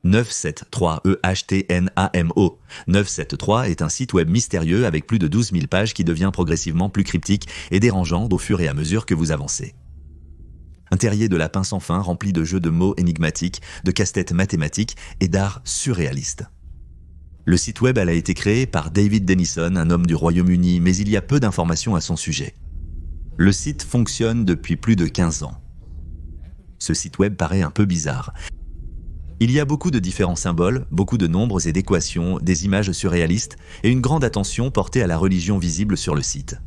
973 EHTNAMO. 973 est un site web mystérieux avec plus de 12 000 pages qui devient progressivement plus cryptique et dérangeant au fur et à mesure que vous avancez. Un terrier de lapins sans fin rempli de jeux de mots énigmatiques, de casse-têtes mathématiques et d'art surréaliste. Le site web a été créé par David Denison, un homme du Royaume-Uni, mais il y a peu d'informations à son sujet. Le site fonctionne depuis plus de 15 ans. Ce site web paraît un peu bizarre. Il y a beaucoup de différents symboles, beaucoup de nombres et d'équations, des images surréalistes et une grande attention portée à la religion visible sur le site.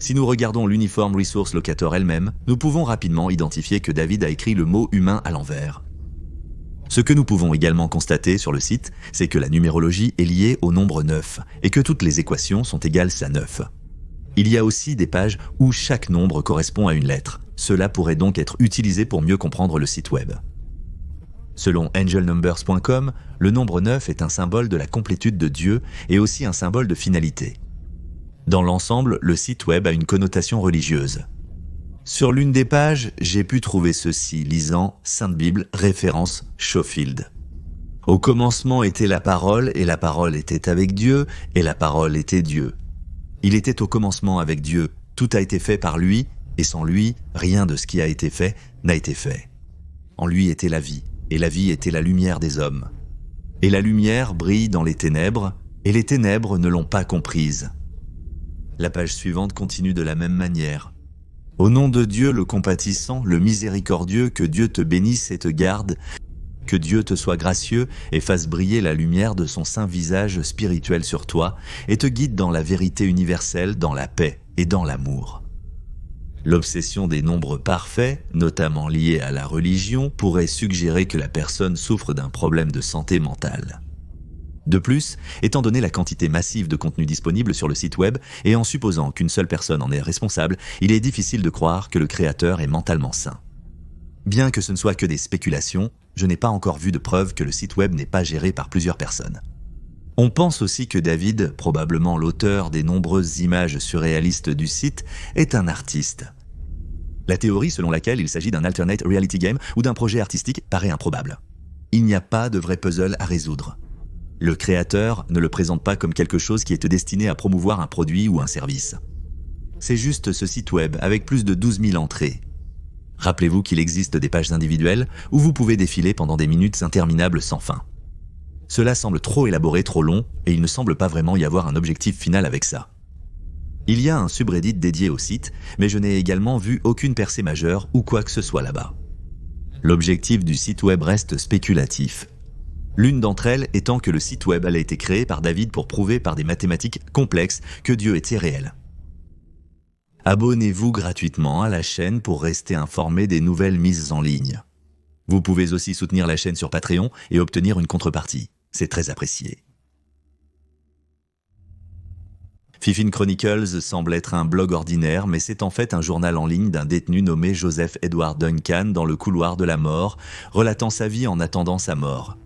Si nous regardons l'Uniform Resource Locator elle-même, nous pouvons rapidement identifier que David a écrit le mot humain à l'envers. Ce que nous pouvons également constater sur le site, c'est que la numérologie est liée au nombre 9 et que toutes les équations sont égales à 9. Il y a aussi des pages où chaque nombre correspond à une lettre. Cela pourrait donc être utilisé pour mieux comprendre le site web. Selon angelnumbers.com, le nombre 9 est un symbole de la complétude de Dieu et aussi un symbole de finalité. Dans l'ensemble, le site web a une connotation religieuse. Sur l'une des pages, j'ai pu trouver ceci, lisant Sainte Bible, référence Schofield. Au commencement était la parole, et la parole était avec Dieu, et la parole était Dieu. Il était au commencement avec Dieu, tout a été fait par lui, et sans lui, rien de ce qui a été fait n'a été fait. En lui était la vie, et la vie était la lumière des hommes. Et la lumière brille dans les ténèbres, et les ténèbres ne l'ont pas comprise. La page suivante continue de la même manière. Au nom de Dieu le compatissant, le miséricordieux, que Dieu te bénisse et te garde, que Dieu te soit gracieux et fasse briller la lumière de son saint visage spirituel sur toi et te guide dans la vérité universelle, dans la paix et dans l'amour. L'obsession des nombres parfaits, notamment liée à la religion, pourrait suggérer que la personne souffre d'un problème de santé mentale. De plus, étant donné la quantité massive de contenu disponible sur le site web et en supposant qu'une seule personne en est responsable, il est difficile de croire que le créateur est mentalement sain. Bien que ce ne soit que des spéculations, je n'ai pas encore vu de preuve que le site web n'est pas géré par plusieurs personnes. On pense aussi que David, probablement l'auteur des nombreuses images surréalistes du site, est un artiste. La théorie selon laquelle il s'agit d'un alternate reality game ou d'un projet artistique paraît improbable. Il n'y a pas de vrai puzzle à résoudre. Le créateur ne le présente pas comme quelque chose qui est destiné à promouvoir un produit ou un service. C'est juste ce site web avec plus de 12 000 entrées. Rappelez-vous qu'il existe des pages individuelles où vous pouvez défiler pendant des minutes interminables sans fin. Cela semble trop élaboré, trop long, et il ne semble pas vraiment y avoir un objectif final avec ça. Il y a un subreddit dédié au site, mais je n'ai également vu aucune percée majeure ou quoi que ce soit là-bas. L'objectif du site web reste spéculatif. L'une d'entre elles étant que le site web a été créé par David pour prouver par des mathématiques complexes que Dieu était réel. Abonnez-vous gratuitement à la chaîne pour rester informé des nouvelles mises en ligne. Vous pouvez aussi soutenir la chaîne sur Patreon et obtenir une contrepartie. C'est très apprécié. Fifine Chronicles semble être un blog ordinaire, mais c'est en fait un journal en ligne d'un détenu nommé Joseph Edward Duncan dans le couloir de la mort, relatant sa vie en attendant sa mort.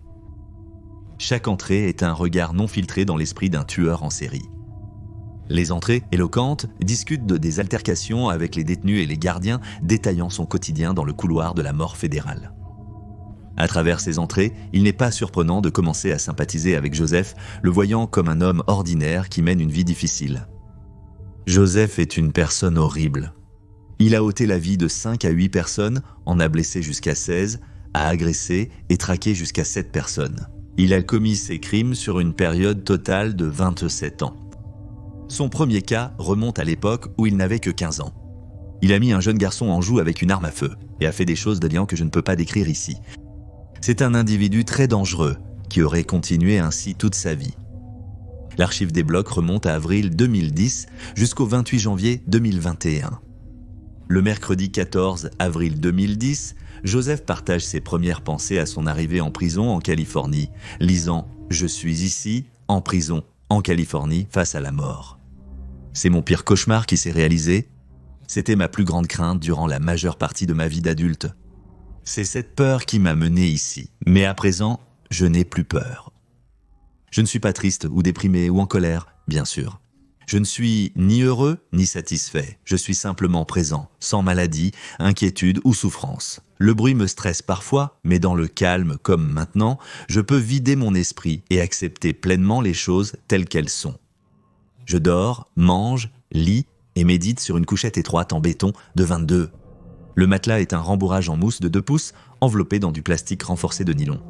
Chaque entrée est un regard non filtré dans l'esprit d'un tueur en série. Les entrées, éloquentes, discutent des altercations avec les détenus et les gardiens, détaillant son quotidien dans le couloir de la mort fédérale. À travers ces entrées, il n'est pas surprenant de commencer à sympathiser avec Joseph, le voyant comme un homme ordinaire qui mène une vie difficile. Joseph est une personne horrible. Il a ôté la vie de 5 à 8 personnes, en a blessé jusqu'à 16, a agressé et traqué jusqu'à 7 personnes. Il a commis ses crimes sur une période totale de 27 ans. Son premier cas remonte à l'époque où il n'avait que 15 ans. Il a mis un jeune garçon en joue avec une arme à feu et a fait des choses d'alliant que je ne peux pas décrire ici. C'est un individu très dangereux qui aurait continué ainsi toute sa vie. L'archive des blocs remonte à avril 2010 jusqu'au 28 janvier 2021. Le mercredi 14 avril 2010, Joseph partage ses premières pensées à son arrivée en prison en Californie, lisant « Je suis ici, en prison, en Californie, face à la mort. C'est mon pire cauchemar qui s'est réalisé. C'était ma plus grande crainte durant la majeure partie de ma vie d'adulte. C'est cette peur qui m'a mené ici. Mais à présent, je n'ai plus peur. Je ne suis pas triste ou déprimé ou en colère, bien sûr. Je ne suis ni heureux ni satisfait, je suis simplement présent, sans maladie, inquiétude ou souffrance. Le bruit me stresse parfois, mais dans le calme comme maintenant, je peux vider mon esprit et accepter pleinement les choses telles qu'elles sont. Je dors, mange, lis et médite sur une couchette étroite en béton de 22. Le matelas est un rembourrage en mousse de 2 pouces enveloppé dans du plastique renforcé de nylon.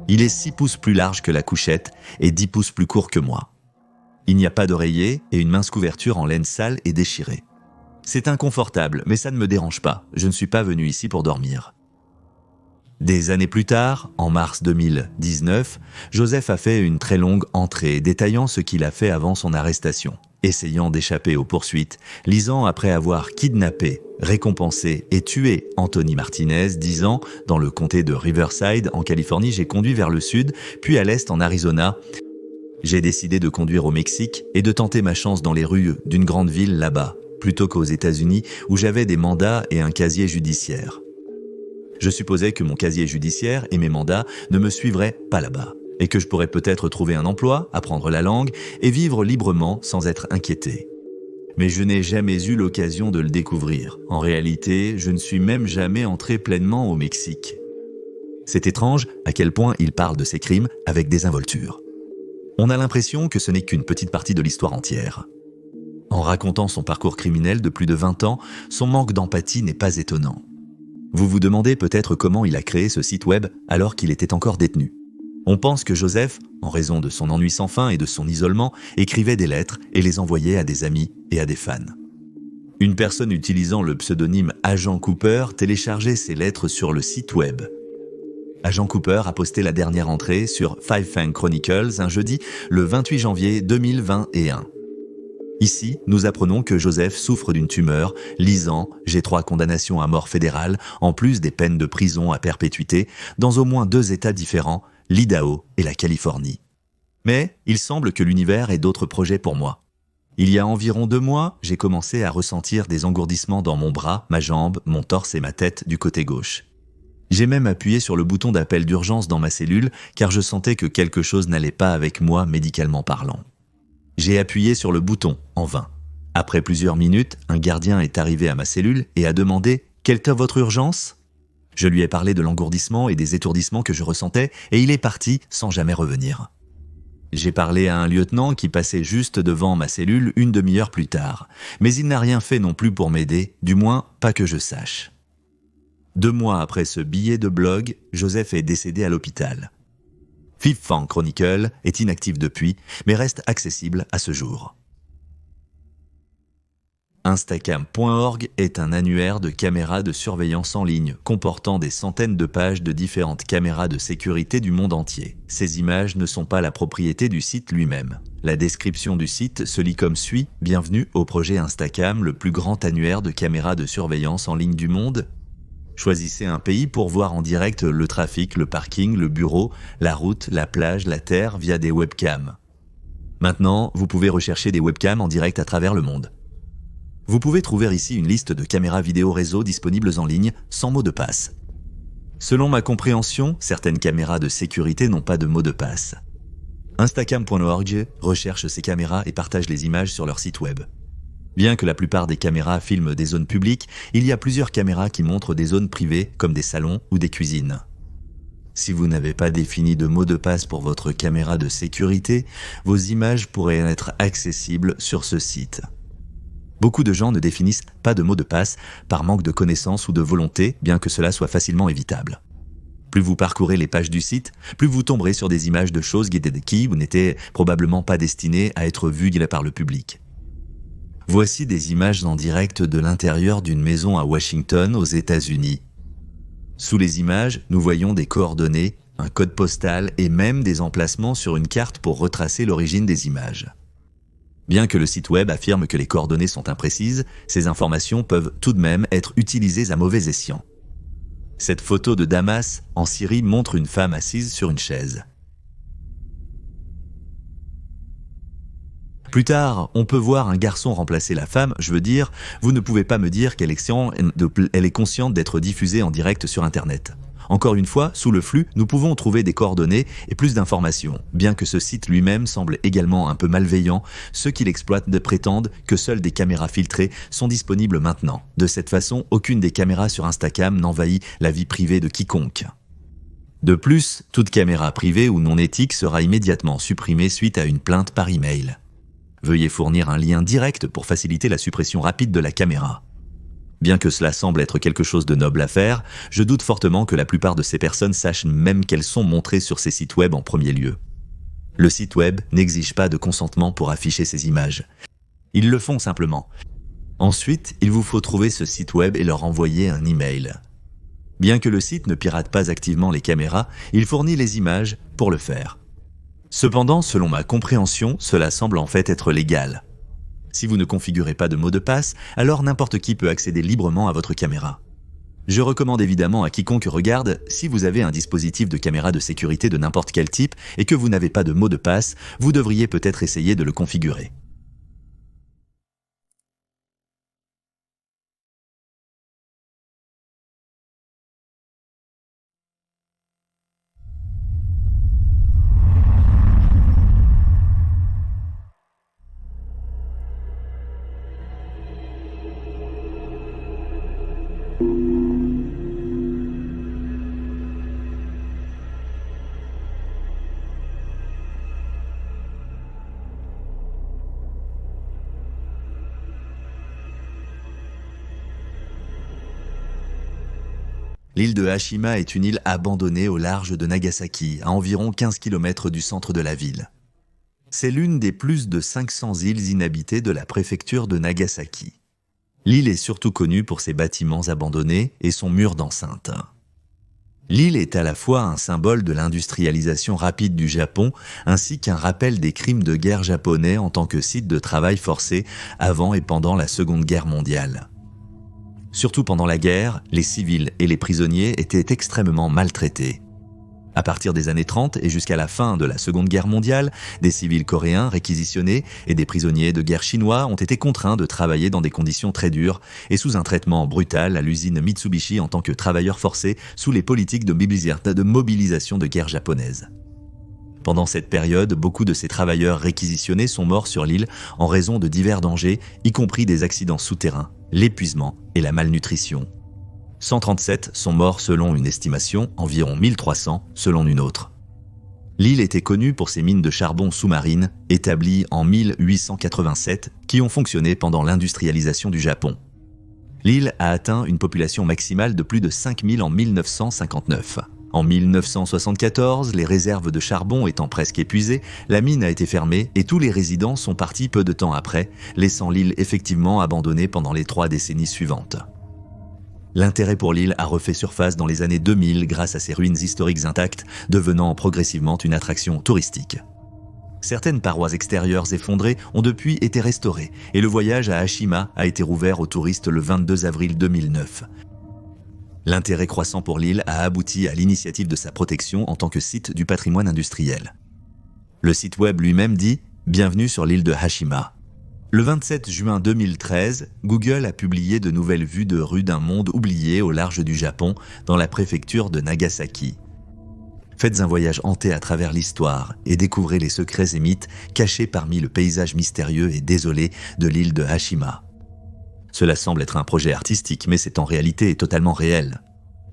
Il est 6 pouces plus large que la couchette et 10 pouces plus court que moi. Il n'y a pas d'oreiller et une mince couverture en laine sale et déchirée. C'est inconfortable, mais ça ne me dérange pas. Je ne suis pas venu ici pour dormir. Des années plus tard, en mars 2019, Joseph a fait une très longue entrée détaillant ce qu'il a fait avant son arrestation, essayant d'échapper aux poursuites, lisant après avoir kidnappé, récompensé et tué Anthony Martinez, 10 ans, dans le comté de Riverside, en Californie. J'ai conduit vers le sud, puis à l'est en Arizona. J'ai décidé de conduire au Mexique et de tenter ma chance dans les rues d'une grande ville là-bas, plutôt qu'aux États-Unis où j'avais des mandats et un casier judiciaire. Je supposais que mon casier judiciaire et mes mandats ne me suivraient pas là-bas et que je pourrais peut-être trouver un emploi, apprendre la langue et vivre librement sans être inquiété. Mais je n'ai jamais eu l'occasion de le découvrir. En réalité, je ne suis même jamais entré pleinement au Mexique. C'est étrange à quel point il parle de ses crimes avec désinvolture. On a l'impression que ce n'est qu'une petite partie de l'histoire entière. En racontant son parcours criminel de plus de 20 ans, son manque d'empathie n'est pas étonnant. Vous vous demandez peut-être comment il a créé ce site web alors qu'il était encore détenu. On pense que Joseph, en raison de son ennui sans fin et de son isolement, écrivait des lettres et les envoyait à des amis et à des fans. Une personne utilisant le pseudonyme Agent Cooper téléchargeait ces lettres sur le site web. Agent Cooper a posté la dernière entrée sur Five Fang Chronicles un jeudi, le 28 janvier 2021. Ici, nous apprenons que Joseph souffre d'une tumeur, lisant « J'ai 3 condamnations à mort fédérale, en plus des peines de prison à perpétuité, dans au moins 2 États différents, l'Idaho et la Californie. Mais il semble que l'univers ait d'autres projets pour moi. Il y a environ 2 mois, j'ai commencé à ressentir des engourdissements dans mon bras, ma jambe, mon torse et ma tête du côté gauche. J'ai même appuyé sur le bouton d'appel d'urgence dans ma cellule car je sentais que quelque chose n'allait pas avec moi médicalement parlant. J'ai appuyé sur le bouton, en vain. Après plusieurs minutes, un gardien est arrivé à ma cellule et a demandé « Quelle est votre urgence ?» Je lui ai parlé de l'engourdissement et des étourdissements que je ressentais et il est parti sans jamais revenir. J'ai parlé à un lieutenant qui passait juste devant ma cellule une demi-heure plus tard, mais il n'a rien fait non plus pour m'aider, du moins pas que je sache. 2 mois après ce billet de blog, Joseph est décédé à l'hôpital. Five Fang Chronicle est inactif depuis, mais reste accessible à ce jour. Instacam.org est un annuaire de caméras de surveillance en ligne, comportant des centaines de pages de différentes caméras de sécurité du monde entier. Ces images ne sont pas la propriété du site lui-même. La description du site se lit comme suit « Bienvenue au projet Instacam, le plus grand annuaire de caméras de surveillance en ligne du monde. Choisissez un pays pour voir en direct le trafic, le parking, le bureau, la route, la plage, la terre via des webcams. Maintenant, vous pouvez rechercher des webcams en direct à travers le monde. Vous pouvez trouver ici une liste de caméras vidéo réseau disponibles en ligne sans mot de passe. Selon ma compréhension, certaines caméras de sécurité n'ont pas de mot de passe. Instacam.org recherche ces caméras et partage les images sur leur site web. Bien que la plupart des caméras filment des zones publiques, il y a plusieurs caméras qui montrent des zones privées comme des salons ou des cuisines. Si vous n'avez pas défini de mot de passe pour votre caméra de sécurité, vos images pourraient être accessibles sur ce site. Beaucoup de gens ne définissent pas de mot de passe par manque de connaissances ou de volonté, bien que cela soit facilement évitable. Plus vous parcourez les pages du site, plus vous tomberez sur des images de choses qui n'étaient probablement pas destinées à être vues par le public. Voici des images en direct de l'intérieur d'une maison à Washington, aux États-Unis. Sous les images, nous voyons des coordonnées, un code postal et même des emplacements sur une carte pour retracer l'origine des images. Bien que le site web affirme que les coordonnées sont imprécises, ces informations peuvent tout de même être utilisées à mauvais escient. Cette photo de Damas, en Syrie, montre une femme assise sur une chaise. Plus tard, on peut voir un garçon remplacer la femme, vous ne pouvez pas me dire qu'elle est consciente d'être diffusée en direct sur Internet. Encore une fois, sous le flux, nous pouvons trouver des coordonnées et plus d'informations. Bien que ce site lui-même semble également un peu malveillant, ceux qui l'exploitent prétendent que seules des caméras filtrées sont disponibles maintenant. De cette façon, aucune des caméras sur Instacam n'envahit la vie privée de quiconque. De plus, toute caméra privée ou non éthique sera immédiatement supprimée suite à une plainte par email. Veuillez fournir un lien direct pour faciliter la suppression rapide de la caméra. Bien que cela semble être quelque chose de noble à faire, je doute fortement que la plupart de ces personnes sachent même qu'elles sont montrées sur ces sites web en premier lieu. Le site web n'exige pas de consentement pour afficher ces images. Ils le font simplement. Ensuite, il vous faut trouver ce site web et leur envoyer un email. Bien que le site ne pirate pas activement les caméras, il fournit les images pour le faire. Cependant, selon ma compréhension, cela semble en fait être légal. Si vous ne configurez pas de mot de passe, alors n'importe qui peut accéder librement à votre caméra. Je recommande évidemment à quiconque regarde, si vous avez un dispositif de caméra de sécurité de n'importe quel type et que vous n'avez pas de mot de passe, vous devriez peut-être essayer de le configurer. L'île de Hashima est une île abandonnée au large de Nagasaki, à environ 15 km du centre de la ville. C'est l'une des plus de 500 îles inhabitées de la préfecture de Nagasaki. L'île est surtout connue pour ses bâtiments abandonnés et son mur d'enceinte. L'île est à la fois un symbole de l'industrialisation rapide du Japon ainsi qu'un rappel des crimes de guerre japonais en tant que site de travail forcé avant et pendant la Seconde Guerre mondiale. Surtout pendant la guerre, les civils et les prisonniers étaient extrêmement maltraités. À partir des années 30 et jusqu'à la fin de la Seconde Guerre mondiale, des civils coréens réquisitionnés et des prisonniers de guerre chinois ont été contraints de travailler dans des conditions très dures et sous un traitement brutal à l'usine Mitsubishi en tant que travailleurs forcés sous les politiques de mobilisation de guerre japonaise. Pendant cette période, beaucoup de ces travailleurs réquisitionnés sont morts sur l'île en raison de divers dangers, y compris des accidents souterrains, l'épuisement et la malnutrition. 137 sont morts selon une estimation, environ 1300 selon une autre. L'île était connue pour ses mines de charbon sous-marines, établies en 1887, qui ont fonctionné pendant l'industrialisation du Japon. L'île a atteint une population maximale de plus de 5000 en 1959. En 1974, les réserves de charbon étant presque épuisées, la mine a été fermée et tous les résidents sont partis peu de temps après, laissant l'île effectivement abandonnée pendant les 3 décennies suivantes. L'intérêt pour l'île a refait surface dans les années 2000 grâce à ses ruines historiques intactes, devenant progressivement une attraction touristique. Certaines parois extérieures effondrées ont depuis été restaurées et le voyage à Hashima a été rouvert aux touristes le 22 avril 2009. L'intérêt croissant pour l'île a abouti à l'initiative de sa protection en tant que site du patrimoine industriel. Le site web lui-même dit « Bienvenue sur l'île de Hashima ». Le 27 juin 2013, Google a publié de nouvelles vues de rues d'un monde oublié au large du Japon, dans la préfecture de Nagasaki. Faites un voyage hanté à travers l'histoire et découvrez les secrets et mythes cachés parmi le paysage mystérieux et désolé de l'île de Hashima. Cela semble être un projet artistique, mais c'est en réalité totalement réel.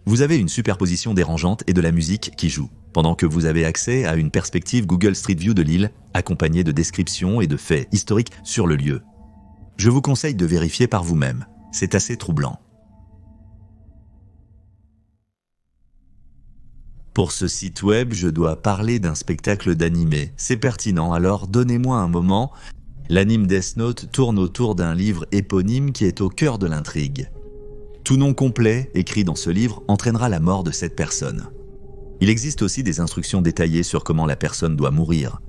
Vous avez une superposition dérangeante et de la musique qui joue, pendant que vous avez accès à une perspective Google Street View de l'île, accompagnée de descriptions et de faits historiques sur le lieu. Je vous conseille de vérifier par vous-même, c'est assez troublant. Pour ce site web, je dois parler d'un spectacle d'animé. C'est pertinent, alors donnez-moi un moment. L'anime Death Note tourne autour d'un livre éponyme qui est au cœur de l'intrigue. Tout nom complet, écrit dans ce livre, entraînera la mort de cette personne. Il existe aussi des instructions détaillées sur comment la personne doit mourir.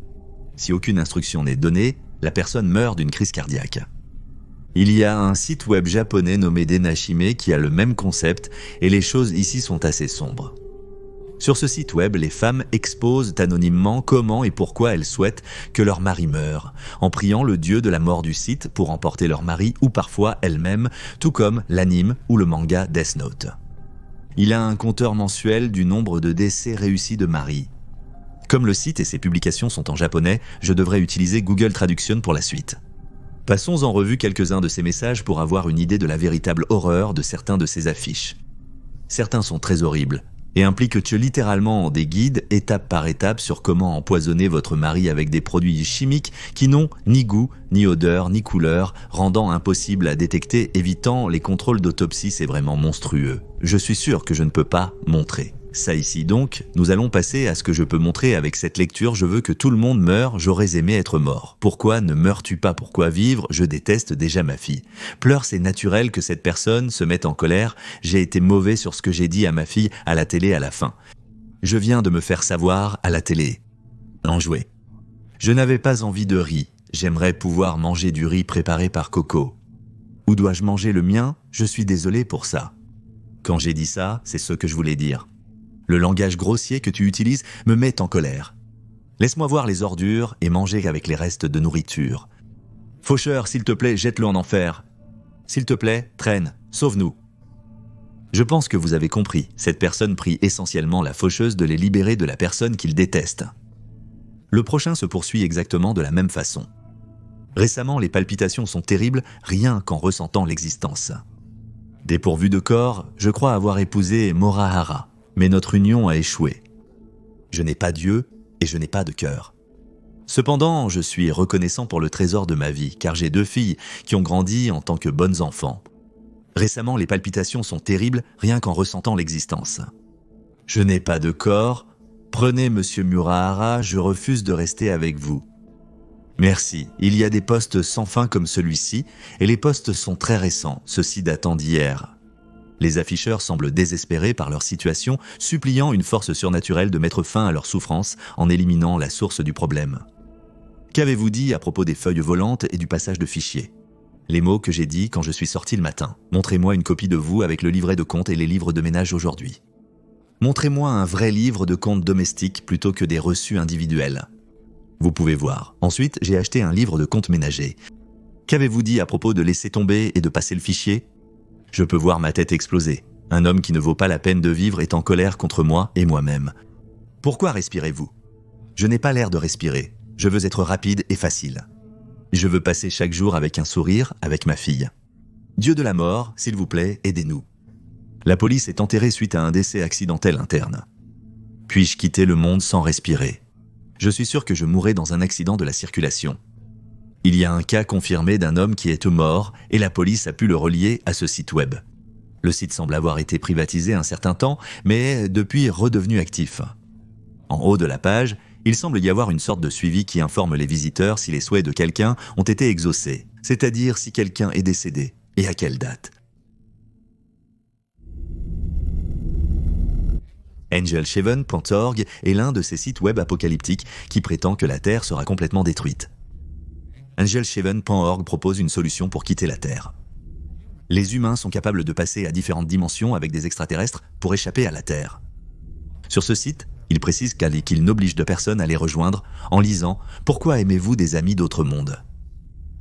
Si aucune instruction n'est donnée, la personne meurt d'une crise cardiaque. Il y a un site web japonais nommé Denashime qui a le même concept et les choses ici sont assez sombres. Sur ce site web, les femmes exposent anonymement comment et pourquoi elles souhaitent que leur mari meure, en priant le dieu de la mort du site pour emporter leur mari ou parfois elles-mêmes, tout comme l'anime ou le manga Death Note. Il a un compteur mensuel du nombre de décès réussis de Marie. Comme le site et ses publications sont en japonais, je devrais utiliser Google Traduction pour la suite. Passons en revue quelques-uns de ces messages pour avoir une idée de la véritable horreur de certains de ces affiches. Certains sont très horribles et impliquent littéralement des guides étape par étape sur comment empoisonner votre mari avec des produits chimiques qui n'ont ni goût, ni odeur, ni couleur, rendant impossible à détecter, évitant les contrôles d'autopsie. C'est vraiment monstrueux. Je suis sûr que je ne peux pas montrer ça ici. Donc, nous allons passer à ce que je peux montrer avec cette lecture. Je veux que tout le monde meure, j'aurais aimé être mort. Pourquoi ne meurs-tu pas? Pourquoi vivre? Je déteste déjà ma fille. Pleure, c'est naturel que cette personne se mette en colère. J'ai été mauvais sur ce que j'ai dit à ma fille à la télé à la fin. Je viens de me faire savoir à la télé. Enjoué. Je n'avais pas envie de riz. J'aimerais pouvoir manger du riz préparé par Coco. Où dois-je manger le mien? Je suis désolé pour ça. Quand j'ai dit ça, c'est ce que je voulais dire. Le langage grossier que tu utilises me met en colère. Laisse-moi voir les ordures et manger avec les restes de nourriture. Faucheur, s'il te plaît, jette-le en enfer. S'il te plaît, traîne, sauve-nous. Je pense que vous avez compris, cette personne prie essentiellement la faucheuse de les libérer de la personne qu'il déteste. Le prochain se poursuit exactement de la même façon. Récemment, les palpitations sont terribles rien qu'en ressentant l'existence. Dépourvu de corps, je crois avoir épousé Morahara. Mais notre union a échoué. Je n'ai pas Dieu et je n'ai pas de cœur. Cependant, je suis reconnaissant pour le trésor de ma vie, car j'ai 2 filles qui ont grandi en tant que bonnes enfants. Récemment, les palpitations sont terribles rien qu'en ressentant l'existence. Je n'ai pas de corps. Prenez Monsieur Murahara, je refuse de rester avec vous. Merci. Il y a des posts sans fin comme celui-ci, et les posts sont très récents, ceci datant d'hier. Les afficheurs semblent désespérés par leur situation, suppliant une force surnaturelle de mettre fin à leur souffrance en éliminant la source du problème. Qu'avez-vous dit à propos des feuilles volantes et du passage de fichiers? Les mots que j'ai dit quand je suis sorti le matin. Montrez-moi une copie de vous avec le livret de compte et les livres de ménage aujourd'hui. Montrez-moi un vrai livre de compte domestique plutôt que des reçus individuels. Vous pouvez voir. Ensuite, j'ai acheté un livre de compte ménager. Qu'avez-vous dit à propos de laisser tomber et de passer le fichier? Je peux voir ma tête exploser. Un homme qui ne vaut pas la peine de vivre est en colère contre moi et moi-même. Pourquoi respirez-vous? Je n'ai pas l'air de respirer. Je veux être rapide et facile. Je veux passer chaque jour avec un sourire, avec ma fille. Dieu de la mort, s'il vous plaît, aidez-nous. La police est enterrée suite à un décès accidentel interne. Puis-je quitter le monde sans respirer? Je suis sûr que je mourrai dans un accident de la circulation. Il y a un cas confirmé d'un homme qui est mort et la police a pu le relier à ce site web. Le site semble avoir été privatisé un certain temps, mais est depuis redevenu actif. En haut de la page, il semble y avoir une sorte de suivi qui informe les visiteurs si les souhaits de quelqu'un ont été exaucés, c'est-à-dire si quelqu'un est décédé et à quelle date. Angelshaven.org est l'un de ces sites web apocalyptiques qui prétend que la Terre sera complètement détruite. Angelshaven.org propose une solution pour quitter la Terre. Les humains sont capables de passer à différentes dimensions avec des extraterrestres pour échapper à la Terre. Sur ce site, il précise qu'il n'oblige de personne à les rejoindre en lisant « Pourquoi aimez-vous des amis d'autres mondes ?»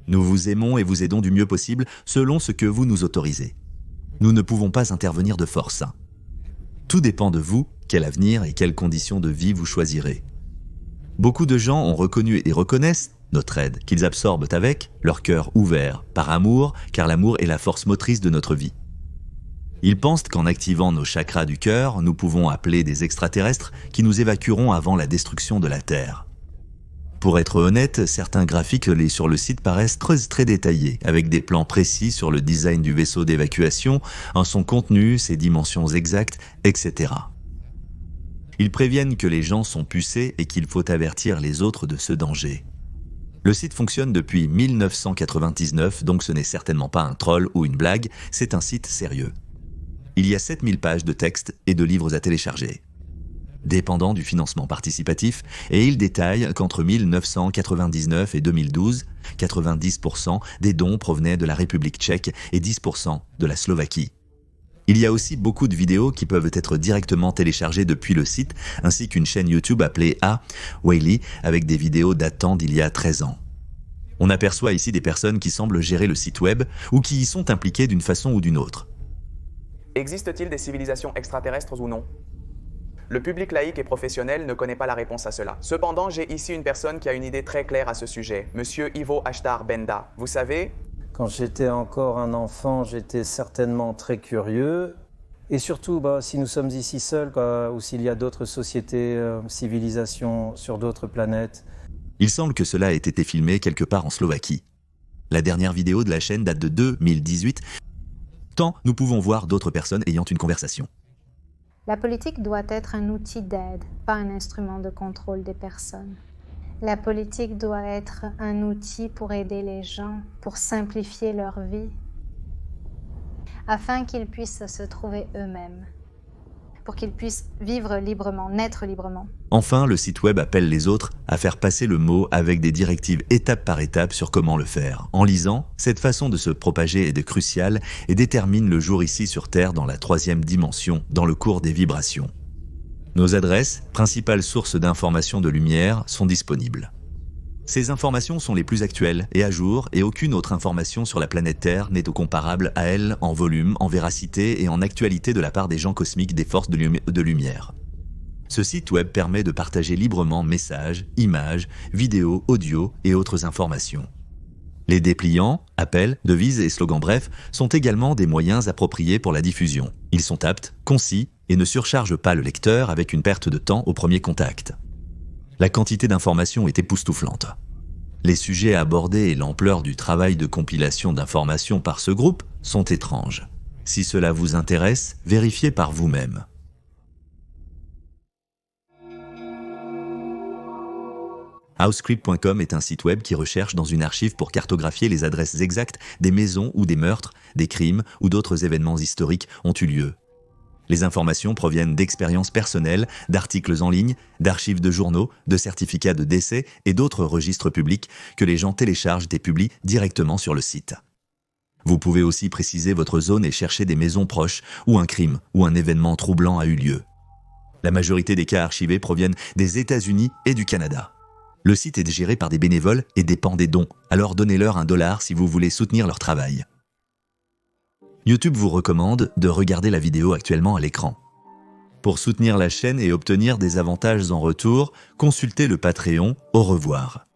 Nous vous aimons et vous aidons du mieux possible selon ce que vous nous autorisez. Nous ne pouvons pas intervenir de force. Tout dépend de vous, quel avenir et quelles conditions de vie vous choisirez. Beaucoup de gens ont reconnu et reconnaissent notre aide, qu'ils absorbent avec leur cœur ouvert, par amour, car l'amour est la force motrice de notre vie. Ils pensent qu'en activant nos chakras du cœur, nous pouvons appeler des extraterrestres qui nous évacueront avant la destruction de la Terre. Pour être honnête, certains graphiques sur le site paraissent très détaillés, avec des plans précis sur le design du vaisseau d'évacuation, en son contenu, ses dimensions exactes, etc. Ils préviennent que les gens sont pucés et qu'il faut avertir les autres de ce danger. Le site fonctionne depuis 1999, donc ce n'est certainement pas un troll ou une blague, c'est un site sérieux. Il y a 7000 pages de texte et de livres à télécharger. Dépendant du financement participatif, et il détaille qu'entre 1999 et 2012, 90% des dons provenaient de la République tchèque et 10% de la Slovaquie. Il y a aussi beaucoup de vidéos qui peuvent être directement téléchargées depuis le site, ainsi qu'une chaîne YouTube appelée A. Whaley avec des vidéos datant d'il y a 13 ans. On aperçoit ici des personnes qui semblent gérer le site web ou qui y sont impliquées d'une façon ou d'une autre. Existe-t-il des civilisations extraterrestres ou non? Le public laïque et professionnel ne connaît pas la réponse à cela. Cependant, j'ai ici une personne qui a une idée très claire à ce sujet, Monsieur Ivo Ashtar Benda. Vous savez, quand j'étais encore un enfant, j'étais certainement très curieux. Et surtout, si nous sommes ici seuls, ou s'il y a d'autres sociétés, civilisations sur d'autres planètes. Il semble que cela ait été filmé quelque part en Slovaquie. La dernière vidéo de la chaîne date de 2018. Tant nous pouvons voir d'autres personnes ayant une conversation. La politique doit être un outil d'aide, pas un instrument de contrôle des personnes. La politique doit être un outil pour aider les gens, pour simplifier leur vie, afin qu'ils puissent se trouver eux-mêmes, pour qu'ils puissent vivre librement, naître librement. Enfin, le site web appelle les autres à faire passer le mot avec des directives étape par étape sur comment le faire. En lisant, cette façon de se propager est cruciale et détermine le jour ici sur Terre dans la 3e dimension, dans le cours des vibrations. Nos adresses, principales sources d'informations de lumière, sont disponibles. Ces informations sont les plus actuelles et à jour, et aucune autre information sur la planète Terre n'est comparable à elle en volume, en véracité et en actualité de la part des gens cosmiques des forces de lumière. Ce site web permet de partager librement messages, images, vidéos, audio et autres informations. Les dépliants, appels, devises et slogans brefs sont également des moyens appropriés pour la diffusion. Ils sont aptes, concis et ne surchargent pas le lecteur avec une perte de temps au premier contact. La quantité d'informations est époustouflante. Les sujets abordés et l'ampleur du travail de compilation d'informations par ce groupe sont étranges. Si cela vous intéresse, vérifiez par vous-même. Housecrypt.com est un site web qui recherche dans une archive pour cartographier les adresses exactes des maisons où des meurtres, des crimes ou d'autres événements historiques ont eu lieu. Les informations proviennent d'expériences personnelles, d'articles en ligne, d'archives de journaux, de certificats de décès et d'autres registres publics que les gens téléchargent et publient directement sur le site. Vous pouvez aussi préciser votre zone et chercher des maisons proches où un crime ou un événement troublant a eu lieu. La majorité des cas archivés proviennent des États-Unis et du Canada. Le site est géré par des bénévoles et dépend des dons, alors donnez-leur $1 si vous voulez soutenir leur travail. YouTube vous recommande de regarder la vidéo actuellement à l'écran. Pour soutenir la chaîne et obtenir des avantages en retour, consultez le Patreon. Au revoir.